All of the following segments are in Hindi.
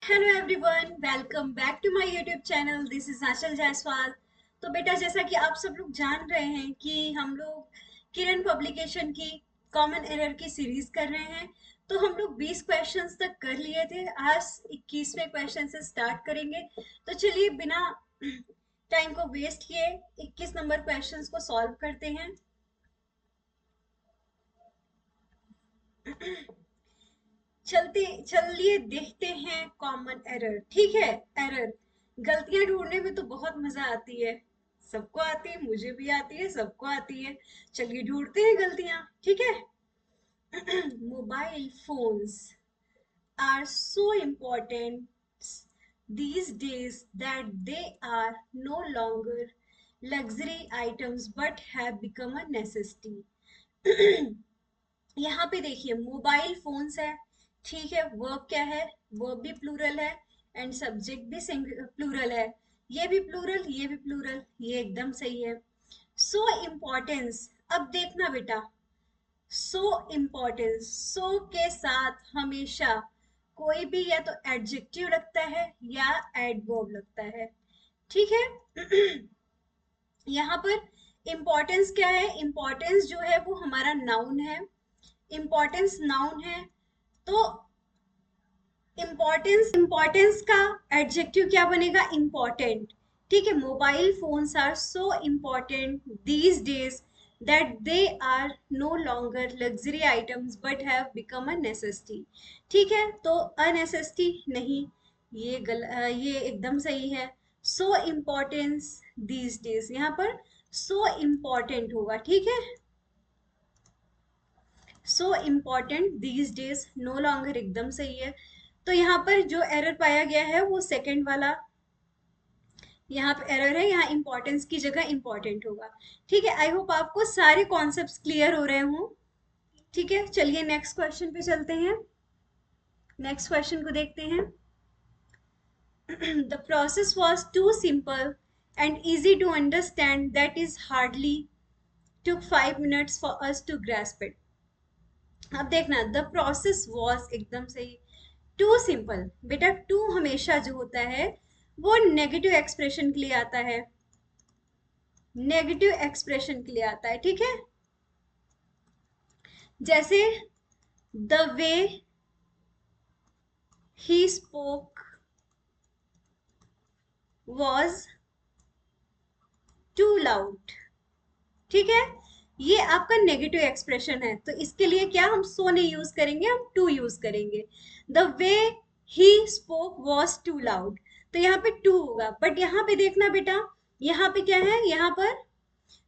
Hello everyone, welcome back to my YouTube channel. This is Anchal Jaiswal. तो बेटा, जैसा कि आप सब लोग जान रहे हैं कि हम लोग किरण पब्लिकेशन की कॉमन एरर की सीरीज कर रहे हैं। तो हम लोग 20 क्वेश्चंस तक कर लिए थे। आज 21वें क्वेश्चन से स्टार्ट करेंगे। तो चलिए बिना टाइम को वेस्ट किए 21 नंबर क्वेश्चंस को सॉल्व करते हैं। चलते चलिए देखते हैं कॉमन एरर। ठीक है। एरर गलतियां ढूंढने में तो बहुत मजा आती है। सबको आती है, मुझे भी आती है, सबको आती है। चलिए ढूंढते हैं गलतियां। ठीक है। Mobile phones are so important these days that they are no longer luxury items but have become a necessity. यहाँ पे देखिए मोबाइल फोन्स है। ठीक है। वर्ब क्या है? वर्ब भी प्लूरल है एंड सब्जेक्ट भी प्लूरल है। ये भी प्लूरल, ये भी प्लूरल, ये एकदम सही है। सो इम्पोर्टेंस, अब देखना बेटा, सो इम्पोर्टेंस, सो के साथ हमेशा कोई भी या तो एडजेक्टिव लगता है या एडवर्ब लगता है। ठीक है। यहाँ पर इम्पोर्टेंस क्या है? इम्पोर्टेंस जो है वो हमारा नाउन है। इम्पोर्टेंस नाउन है तो इम्पोर्टेंस का एडजेक्टिव क्या बनेगा? इम्पोर्टेंट। ठीक है। Mobile phones are so important these days that they are no longer luxury items but have become a necessity. ठीक है। तो अनेसेसिटी नहीं, ये एकदम सही है। सो इम्पोर्टेंस दीज डेज, यहाँ पर सो इम्पोर्टेंट होगा। ठीक है। So important these days, no longer एकदम सही है। तो यहाँ पर जो एरर पाया गया है वो सेकंड वाला यहाँ पे एरर है। यहाँ इंपॉर्टेंस की जगह इंपॉर्टेंट होगा। ठीक है। आई होप आपको सारे कॉन्सेप्ट्स क्लियर हो रहे हों। ठीक है। चलिए नेक्स्ट क्वेश्चन पे चलते हैं। नेक्स्ट क्वेश्चन को देखते हैं। The process was too simple and easy to understand that is hardly took 5 minutes for us to grasp it. अब देखना, द प्रोसेस वॉज एकदम सही। टू सिंपल, बेटा टू हमेशा जो होता है वो नेगेटिव एक्सप्रेशन के लिए आता है। नेगेटिव एक्सप्रेशन के लिए आता है। ठीक है। जैसे the way he spoke was too loud. ठीक है। ये आपका नेगेटिव एक्सप्रेशन है तो इसके लिए क्या हम सो नहीं यूज करेंगे, हम टू यूज करेंगे। The way he spoke was too loud, तो यहाँ पे टू होगा। बट यहाँ पे देखना बेटा, यहाँ पे क्या है? यहाँ पर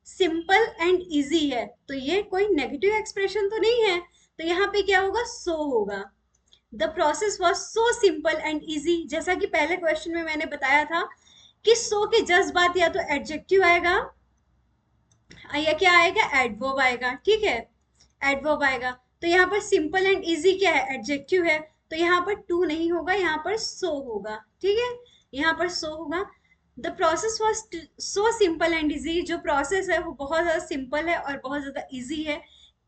सिंपल एंड इजी है तो ये कोई नेगेटिव एक्सप्रेशन तो नहीं है। तो यहाँ पे क्या होगा? सो होगा। The process was so simple and easy, जैसा कि पहले क्वेश्चन में मैंने बताया था कि सो के जस्ट बाद या तो एडजेक्टिव आएगा या क्या आएगा? एडवर्ब आएगा। ठीक है। एडवर्ब आएगा। तो यहाँ पर सिंपल एंड इजी क्या है? एडजेक्टिव है। तो यहाँ पर टू नहीं होगा, यहाँ पर सो होगा। ठीक है। यहाँ पर सो होगा। The process was so simple and easy, जो प्रोसेस है वो बहुत ज्यादा सिंपल है और बहुत ज्यादा इजी है।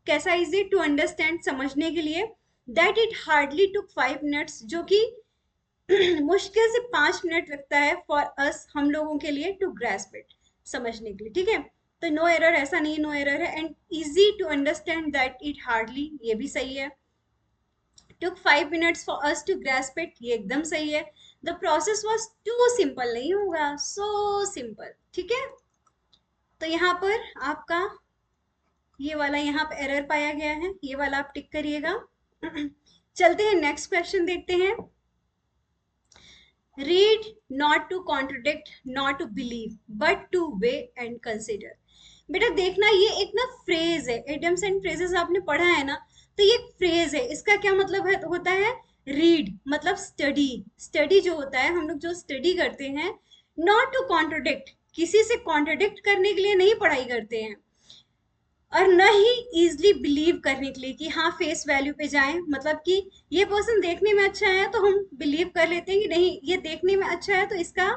कैसा इजी? टू अंडरस्टैंड, समझने के लिए। That it hardly took 5 minutes, जो कि मुश्किल से 5 मिनट लगता है फॉर अस, हम लोगों के लिए, टू ग्रैस्प इट, समझने के लिए। ठीक है। तो नो एरर, ऐसा नहीं, नो एरर है। And easy to understand that it hardly, ये भी सही है। Took 5 minutes for us to grasp it, ये एकदम सही है। The process was too simple नहीं होगा, सो सिंपल। ठीक है। तो यहाँ पर आपका ये वाला यहाँ पे एरर पाया गया है, ये वाला आप टिक करिएगा। चलते हैं नेक्स्ट क्वेश्चन देखते हैं। Read not to contradict, not to believe, but to weigh and consider. बेटा देखना, ये एक ना फ्रेज है, एडम्स एंड फ्रेजेस आपने पढ़ा है ना। तो ये फ्रेज है, इसका क्या मतलब है? होता है रीड मतलब स्टडी। स्टडी जो होता है, हम लोग जो स्टडी करते हैं, नॉट टू कॉन्ट्रोडिक्ट, किसी से कॉन्ट्रोडिक्ट करने के लिए नहीं पढ़ाई करते हैं, और न ही इजली बिलीव करने के लिए कि हाँ फेस वैल्यू पे जाएं, मतलब कि ये पर्सन देखने में अच्छा है तो हम बिलीव कर लेते हैं कि नहीं ये देखने में अच्छा है तो इसका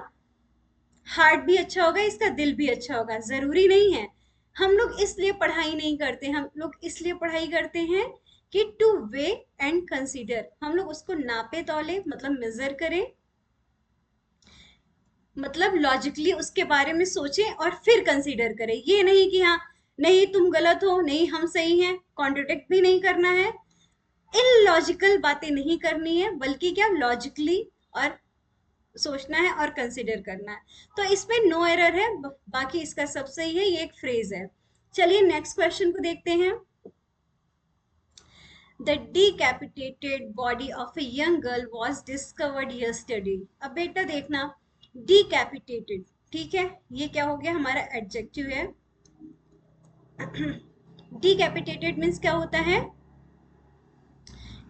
हार्ट भी अच्छा होगा, इसका दिल भी अच्छा होगा। जरूरी नहीं है। हम लोग इसलिए पढ़ाई नहीं करते, हम लोग इसलिए पढ़ाई करते हैं कि टू वे एंड कंसीडर, हम लोग उसको नापे तौले मतलब मेजर करें, मतलब लॉजिकली उसके बारे में सोचें और फिर कंसीडर करें। ये नहीं कि हाँ नहीं तुम गलत हो, नहीं हम सही हैं, कॉन्ट्रोडिक्ट भी नहीं करना है, इलॉजिकल बातें नहीं करनी है, बल्कि क्या लॉजिकली और सोचना है और कंसिडर करना है। तो इसमें नो एरर है, बाकी इसका सब सही है, ये एक फ्रेज है। चलिए नेक्स्ट क्वेश्चन को देखते हैं। The decapitated body of a young girl was discovered yesterday। अब बेटा देखना, decapitated, ठीक है, ये क्या हो गया, हमारा एडजेक्टिव है। decapitated मीन्स क्या होता है,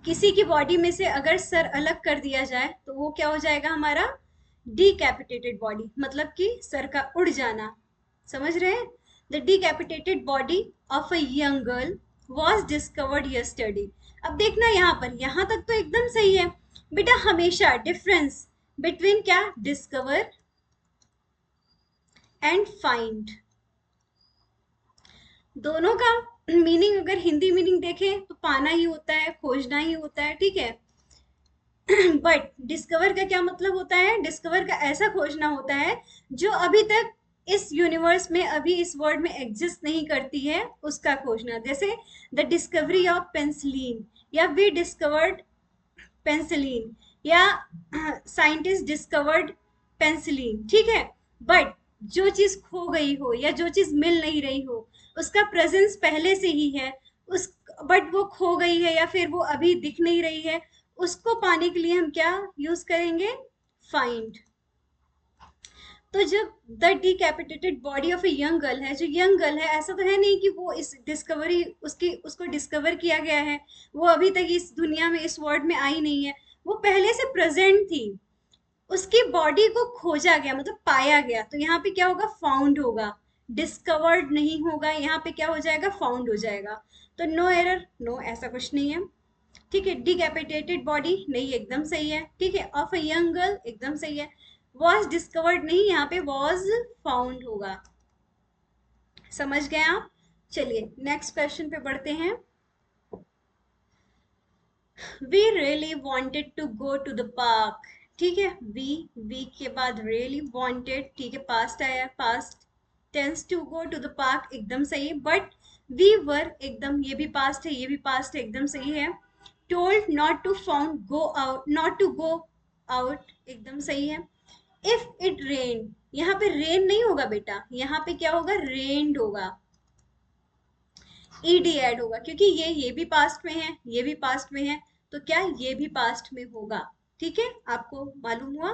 किसी की बॉडी में से अगर सर अलग कर दिया जाए तो वो क्या हो जाएगा हमारा, डिकैपिटेटेड बॉडी, मतलब कि सर का उड़ जाना। समझ रहे हैं? The decapitated body of a young girl was discovered yesterday. अब देखना यहाँ पर, यहाँ तक तो एकदम सही है बेटा। हमेशा डिफरेंस बिटवीन क्या, डिस्कवर एंड फाइंड, दोनों का मीनिंग अगर हिंदी मीनिंग देखें तो पाना ही होता है, खोजना ही होता है, ठीक है। बट डिस्कवर का क्या मतलब होता है, डिस्कवर का ऐसा खोजना होता है जो अभी तक इस यूनिवर्स में, अभी इस वर्ल्ड में एग्जिस्ट नहीं करती है, उसका खोजना। जैसे द डिस्कवरी ऑफ पेंसिलिन, या वी डिस्कवर्ड पेंसिलिन, या साइंटिस्ट डिस्कवर्ड पेंसिलिन, ठीक है। बट जो चीज खो गई हो या जो चीज मिल नहीं रही हो, उसका प्रेजेंस पहले से ही है, उस बट वो खो गई है या फिर वो अभी दिख नहीं रही है, उसको पाने के लिए हम क्या यूज करेंगे, फाइंड। तो जब the decapitated body of a young girl है, जो यंग गर्ल है, ऐसा तो है नहीं कि वो इस डिस्कवरी उसकी उसको डिस्कवर किया गया है, वो अभी तक इस दुनिया में, इस वर्ल्ड में आई नहीं है, वो पहले से प्रेजेंट थी, उसकी बॉडी को खोजा गया मतलब पाया गया, तो यहाँ पे क्या होगा, फाउंड होगा, डिस्कवर्ड नहीं होगा, यहाँ पे क्या हो जाएगा, फाउंड हो जाएगा। तो नो एरर, नो ऐसा कुछ नहीं है, ठीक है। डिकैपिटेटेड बॉडी नहीं, एकदम सही है, ठीक है। ऑफ अ यंग गर्ल एकदम सही है। वॉज डिस्कवर्ड नहीं, यहाँ पे वॉज फाउंड होगा। समझ गए आप? चलिए नेक्स्ट क्वेश्चन पे बढ़ते हैं। We really wanted to go to the park, ठीक है। वी के बाद रियली वॉन्टेड, ठीक है, पास्ट आया, past tense, to go to the park एकदम सही है। बट वी वर एकदम, ये भी पास्ट है, ये भी पास्ट है, एकदम सही है। Told not to found go out, not to go out एकदम सही है। इफ इट रेन, यहाँ पे रेन नहीं होगा बेटा, यहाँ पे क्या होगा, रेन्ड होगा, ईडी ऐड होगा, क्योंकि ये भी पास्ट में है, ये भी पास्ट में है, तो क्या ये भी पास्ट में होगा, ठीक है, आपको मालूम हुआ।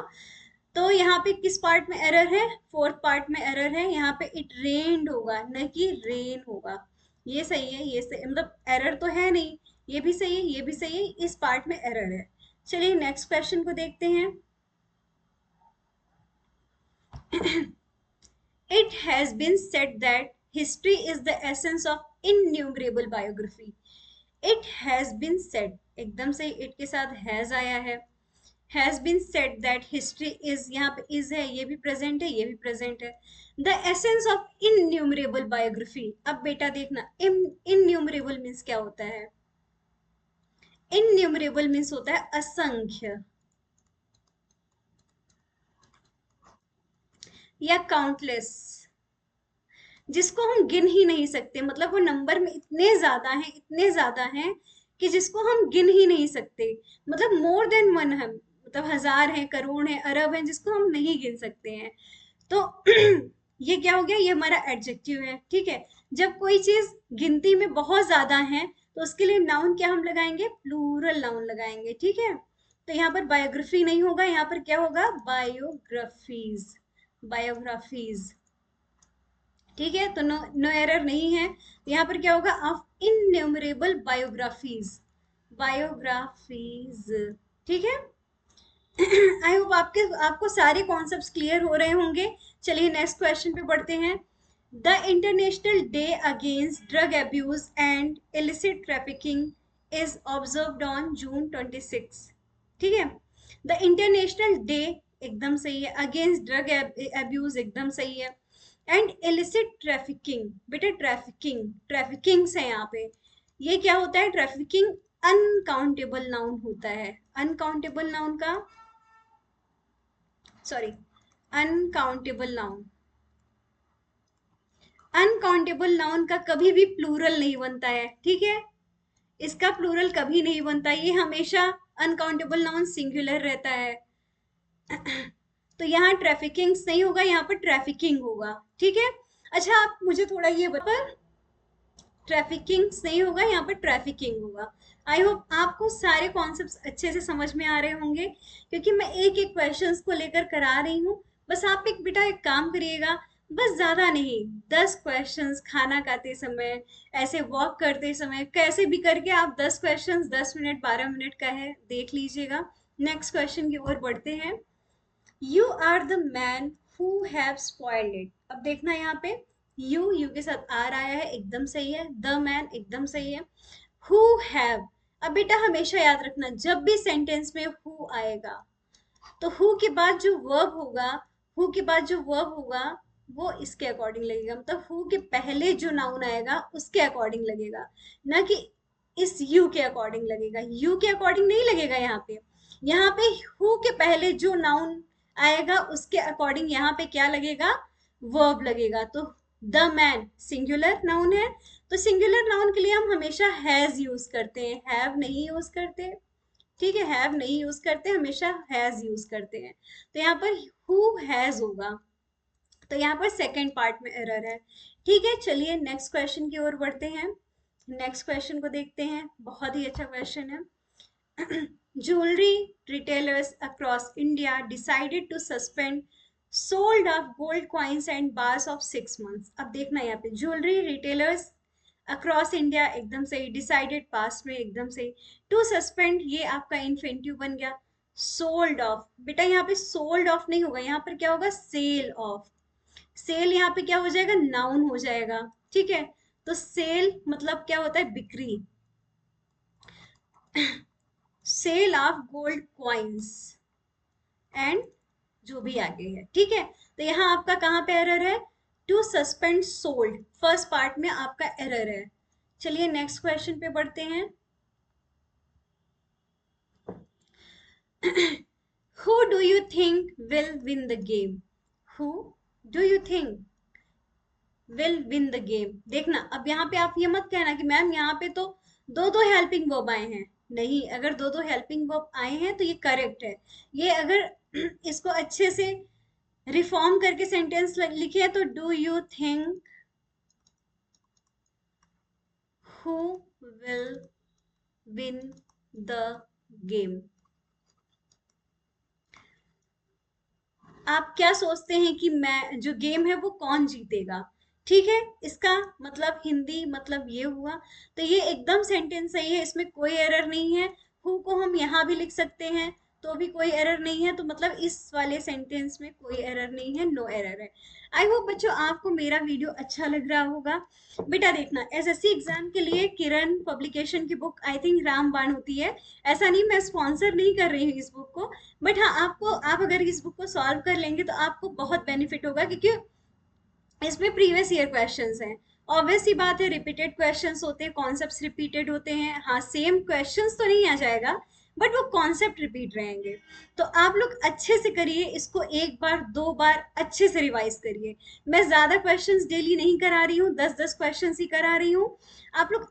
तो यहाँ पे किस पार्ट में एरर है, फोर्थ पार्ट में एरर है, यहाँ पे इट रेन्ड होगा, न कि रेन होगा। ये सही है, ये सही, मतलब एरर तो है नहीं, ये भी सही है, ये भी सही है, इस पार्ट में एरर है। चलिए नेक्स्ट क्वेश्चन को देखते हैं। It has been said that history is the essence of innumerable biography। It has been said, एकदम से it के साथ has आया है। Has been said that history is, यहाँ पे is है, ये भी present है, ये भी present है। The essence of innumerable biography। अब बेटा देखना, innumerable means क्या होता है, innumerable means होता है असंख्य या काउंटलेस, जिसको हम गिन ही नहीं सकते, मतलब वो नंबर में इतने ज्यादा हैं, इतने ज्यादा हैं कि जिसको हम गिन ही नहीं सकते, मतलब मोर देन वन है, मतलब हजार है, करोड़ है, अरब है, जिसको हम नहीं गिन सकते हैं। तो ये क्या हो गया, ये हमारा एडजेक्टिव है, ठीक है। जब कोई चीज गिनती में बहुत ज्यादा है तो उसके लिए नाउन क्या हम लगाएंगे, प्लूरल नाउन लगाएंगे, ठीक है। तो यहाँ पर बायोग्राफी नहीं होगा, यहाँ पर क्या होगा, बायोग्राफीज, बायोग्राफीज, ठीक है। तो नो नो एरर नहीं है, यहाँ पर क्या होगा, ऑफ इनन्यूमरेबल बायोग्राफीज, बायोग्राफीज, ठीक है। आई होप आपको सारे कॉन्सेप्ट्स क्लियर हो रहे होंगे। चलिए नेक्स्ट क्वेश्चन पे बढ़ते हैं। The international day against drug abuse and illicit trafficking is observed on June 26, ठीक है। द इंटरनेशनल डे एकदम सही है, अगेंस्ट ड्रग अब्यूज एकदम सही है, एंड इलिसिट ट्रैफिकिंग, बेटा ट्रैफिकिंग, ट्रैफिकिंग्स है यहाँ पे, ये क्या होता है? ट्रैफिकिंग अनकाउंटेबल नाउन होता है। अनकाउंटेबल नाउन का, sorry, uncountable noun, uncountable noun का कभी भी प्लूरल नहीं बनता है, ठीक है? इसका प्लूरल कभी नहीं बनता, ये हमेशा अनकाउंटेबल नाउन सिंगुलर रहता है। तो यहाँ ट्रैफिकिंग नहीं होगा, यहाँ पर ट्रैफिकिंग होगा, ठीक है? अच्छा, आप मुझे थोड़ा ये बता, ट्रैफिकिंग नहीं होगा, यहाँ पर ट्रैफिकिंग होगा। आई होप आपको सारे कॉन्सेप्ट्स अच्छे से समझ में आ रहे होंगे, क्योंकि मैं एक एक क्वेश्चंस को लेकर करा रही हूँ। बस आप एक बेटा एक काम करिएगा, बस ज्यादा नहीं, 10 क्वेश्चंस खाना खाते समय, ऐसे वॉक करते समय, कैसे भी करके आप 10 क्वेश्चंस, 10 मिनट 12 मिनट का है, देख लीजिएगा। नेक्स्ट क्वेश्चन की ओर बढ़ते हैं। You are the man who have spoiled it. अब देखना यहाँ पे, यू के साथ आर आया है, एकदम सही है। द मैन एकदम सही है। हु हैव, अब बेटा हमेशा याद रखना, जब भी सेंटेंस में हु आएगा तो हु के बाद जो वर्ब होगा, हु के बाद जो वर्ब होगा वो इसके अकॉर्डिंग लगेगा, मतलब हु के पहले जो नाउन आएगा उसके अकॉर्डिंग लगेगा, ना कि इस यू के अकॉर्डिंग लगेगा। यू के अकॉर्डिंग नहीं लगेगा यहाँ पे। यहाँ पे हु के पहले जो नाउन आएगा उसके अकॉर्डिंग यहाँ पे क्या लगेगा? वर्ब लगेगा। तो द मैन सिंगुलर नाउन है, तो सिंगुलर नाउन के लिए हम हमेशा हैज यूज करते हैं, हैव नहीं यूज करते, ठीक है? हैव नहीं यूज करते, हमेशा हैज यूज करते हैं। तो यहाँ पर हु हैज होगा, तो यहाँ पर सेकंड पार्ट में एरर है, ठीक है? चलिए नेक्स्ट क्वेश्चन की ओर बढ़ते हैं। नेक्स्ट क्वेश्चन को देखते हैं, बहुत ही अच्छा क्वेश्चन है। Jewelry retailers across India decided to suspend sold of gold coins and bars of 6 months। अब देखना यहाँ पे, ज्वेलरी रिटेलर्स अक्रॉस इंडिया एकदम सही, डिसाइडेड पास्ट में एकदम सही, टू सस्पेंड ये आपका इन्फिनेटिव बन गया। सोल्ड ऑफ, बेटा यहाँ पे सोल्ड ऑफ नहीं होगा, यहाँ पर क्या होगा? Cell of. सेल यहाँ पे क्या हो जाएगा? नाउन हो जाएगा, ठीक है? तो सेल मतलब क्या होता है? बिक्री। Sale of gold coins and जो भी आगे है, ठीक है? तो यहाँ आपका कहाँ पे एरर है? To suspend sold, first part में आपका एरर है। चलिए नेक्स्ट क्वेश्चन पे बढ़ते हैं। Who do you think will win the game? Who do you think will win the game? देखना, अब यहाँ पे आप ये मत कहना कि मैम यहाँ पे तो दो दो हेल्पिंग वर्ब आए हैं। नहीं, अगर दो दो हेल्पिंग वर्ब आए हैं तो ये करेक्ट है। ये अगर इसको अच्छे से रिफॉर्म करके सेंटेंस लिखे है तो do you think who will win the game? आप क्या सोचते हैं कि मैं जो गेम है वो कौन जीतेगा? ठीक है, इसका मतलब हिंदी मतलब ये हुआ। तो ये एकदम सेंटेंस सही है, इसमें कोई एरर नहीं है। हु को हम यहाँ भी लिख सकते हैं तो भी कोई एरर नहीं है, तो मतलब इस वाले सेंटेंस में कोई एरर नहीं है, नो एरर है। आई होप बच्चों आपको मेरा वीडियो अच्छा लग रहा होगा। बेटा देखना, एसएससी एग्जाम के लिए किरण पब्लिकेशन की बुक आई थिंक रामबाण होती है, ऐसा नहीं मैं स्पॉन्सर नहीं कर रही हूँ इस बुक को, बट हाँ आपको, आप अगर इस बुक को सॉल्व कर लेंगे तो आपको बहुत बेनिफिट होगा, क्योंकि इसमें प्रीवियस ईयर क्वेश्चंस हैं। ऑब्वियस सी बात है, रिपीटेड क्वेश्चंस होते हैं, कॉन्सेप्ट्स रिपीटेड होते हैं। हाँ सेम क्वेश्चंस तो नहीं आ जाएगा, बट वो कॉन्सेप्ट रिपीट रहेंगे। तो आप लोग अच्छे से करिए इसको, एक बार दो बार अच्छे से रिवाइज करिए। मैं ज्यादा क्वेश्चंस डेली नहीं करा रही हूँ, 10-10 क्वेश्चंस ही करा रही हूँ। आप लोग